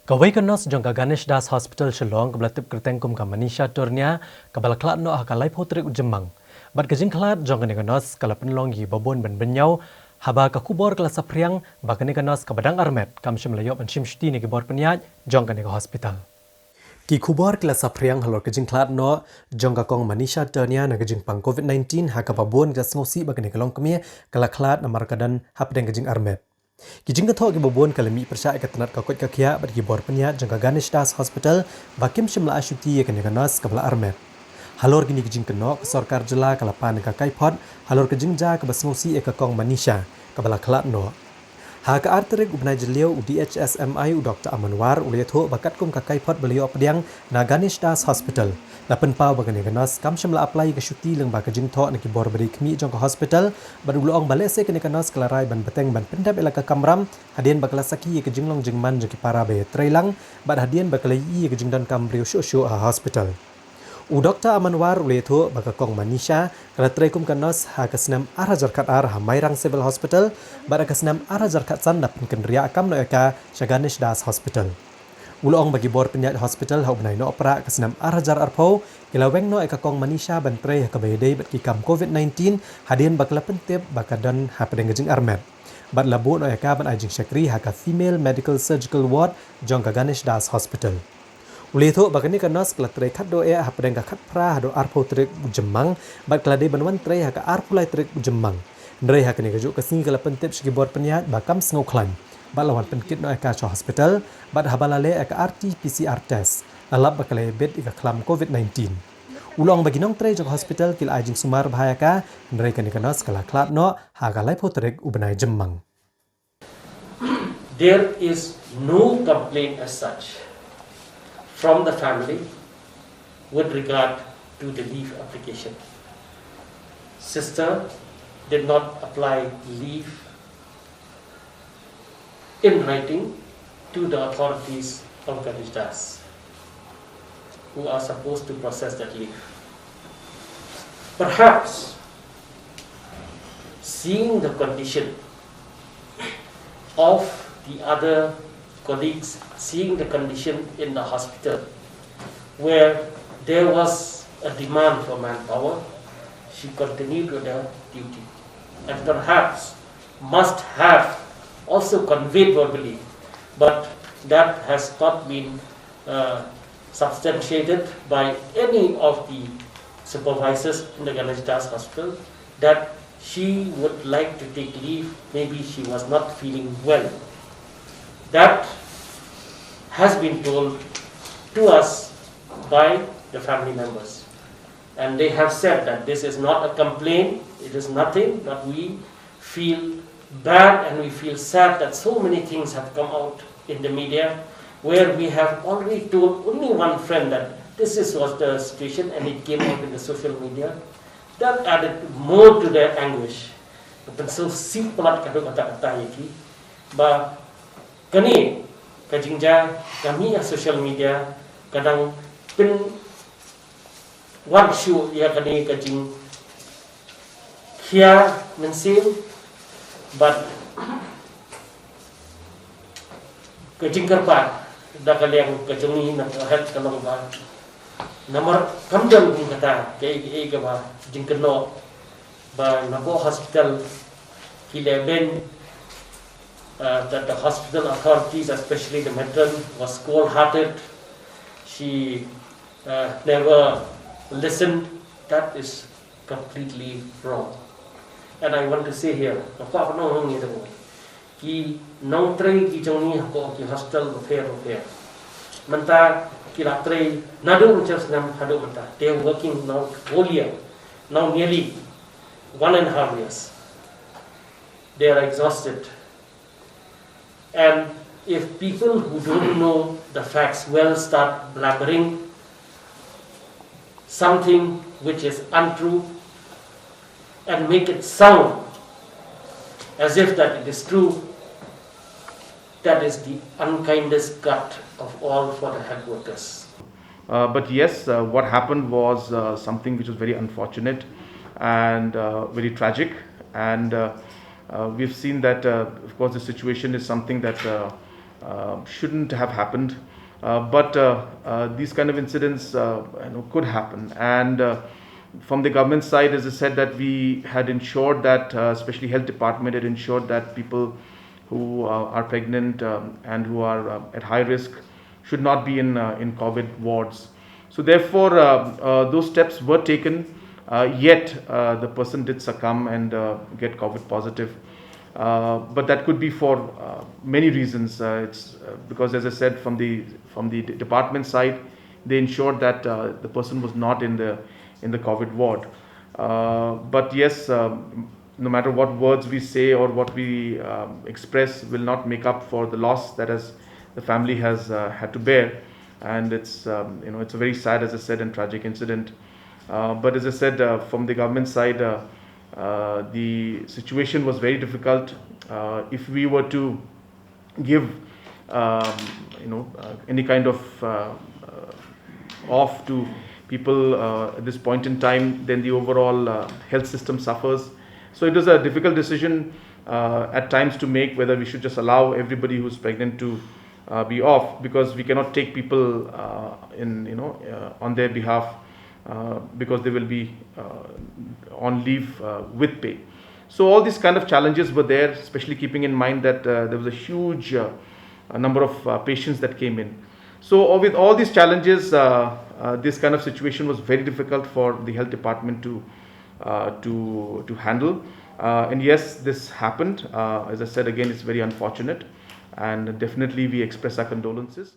Kawai kenos jangka Ganesh Das Hospital Shillong kebelatip kertengkum ka Manisha Turnia kabala klat no akalai potrik ujemang. Bat kejing klat jangka kenos kala penlongi babon ben benyau haba ka kubor kala sapriang bakani kenos ka badang armet kam shimlayop an shimshti ni kibor penyaj jangka ka hospital. Ki kubor kala sapriang halor kejing klat no jangka kong Manisha Turnia na kejing pang COVID-19 haka babon kala ngosi bakani kalong kemie kala klat na markadan hapdeng kejing armet. Kijing kathok ki bobon kalami persya katanat kakot kakia bat ki bor penya jangka Ganesh Das Hospital bakim shimla ashuti kan kanas kabla armet. Halor gini kijing kenok sarkar jela kalapan ka kaipot halor kijing ja ka basngosi kong Manisha kabla klat no. Ha ka arterik ubnai jeliau UDHSMI Dr. Amanwar uletho bakat kum ka kaipot beliau pediang na Ganesh Das Hospital. Lapan pau bagani kanas kam shimla apply ka syuti leng ba kijing tho na ki bor beri kmi jangka hospital badulong balese kene kanas kalarai ban beteng ban pendap elaka kamram hadien bakala saki ke jinglong jingman jeki para be trailang bad hadien bakala yi ke jingdan kamrio sho a hospital. U Dr. Amanwar uletho bakakong Manisha kala treikum kanas ha kasnam arajar kat ar ha mairang civil hospital bad kasnam arajar kat san dapin kendria akam no eka Ganesh Das Hospital. Ulong bagi bor penyat hospital hau benai no opera kasnam arajar arpo kilaweng no eka kong Manisha bantre ka bayday bat kikam COVID-19 hadien bakala pentip bakadan ha pedeng jing armet. Bat labu no eka ban ajing syakri ha ka female medical surgical ward jangka Ganesh Das Hospital. Ulitho bagani kanas kala tre khat do ha pedeng ka khat pra do arpo trek jemang bat kala de banwan tre ha ka arpo lai trek jemang. Ndrei ha kani kajuk kasing kala pentip segi bor penyat bakam snoklan. Balawan penkit no eka cho hospital bad habalale eka RT-PCR test lalap bakale bed ika klam COVID-19. Ulong bagi nong tre jong hospital kil ajing sumar bahaya ka ndrei kani kanas kala klat no haga lai potrek ubenai jemang. There is no complaint as such from the family with regard to the leave application. Sister did not apply leave in writing to the authorities of Ganesh Das, who are supposed to process that leave. Perhaps seeing the condition of the other colleagues, seeing the condition in the hospital where there was a demand for manpower, she continued with her duty and perhaps must have also conveyed verbally, but that has not been substantiated by any of the supervisors in the Ganesh Das Hospital that she would like to take leave, maybe she was not feeling well. That has been told to us by the family members, and they have said that this is not a complaint, it is nothing, but we feel bad and we feel sad that so many things have come out in the media where we have already told only one friend that this was the situation and it came out in the social media. That added more to their anguish. But so simple kata-kata iki ba kani kajingja kami ya social media kadang pen one show ya kani kajing kia mensil but kajing karpat da kaliang kajungi na head kalong ba namar kamdam kung kata kay ka ba jingkano ba nabo hospital kileben that the hospital authorities, especially the matron, was cold-hearted. She never listened. That is completely wrong. And I want to say here, ki nong tray ki joni ko ki hostel repair. Manta ki la tray nadu just nam hadu manta. They are working now whole year, now nearly 1.5 years. They are exhausted. And if people who don't know the facts well start blabbering something which is untrue and make it sound as if that it is true, that is the unkindest gut of all for the health workers. But yes, what happened was something which was very unfortunate and very tragic, and we've seen that of course the situation is something that shouldn't have happened. But these kind of incidents could happen. And from the government side, as I said, that we had ensured that, especially health department had ensured that people who are pregnant and who are at high risk should not be in COVID wards. So therefore, those steps were taken. Yet the person did succumb and get COVID positive. But that could be for many reasons. It's because, as I said, from the department side, they ensured that the person was not in the COVID ward. But yes, no matter what words we say or what we express, will not make up for the loss that has the family has had to bear. And it's it's a very sad, as I said, and tragic incident. But as I said, from the government side, the situation was very difficult. If we were to give any kind of off to people at this point in time, then the overall health system suffers. So it was a difficult decision at times to make, whether we should just allow everybody who's pregnant to be off, because we cannot take people on their behalf, because they will be on leave with pay. So all these kind of challenges were there, especially keeping in mind that there was a huge number of patients that came in. So with all these challenges, this kind of situation was very difficult for the health department to handle. And yes, this happened. As I said again, it's very unfortunate, and definitely we express our condolences.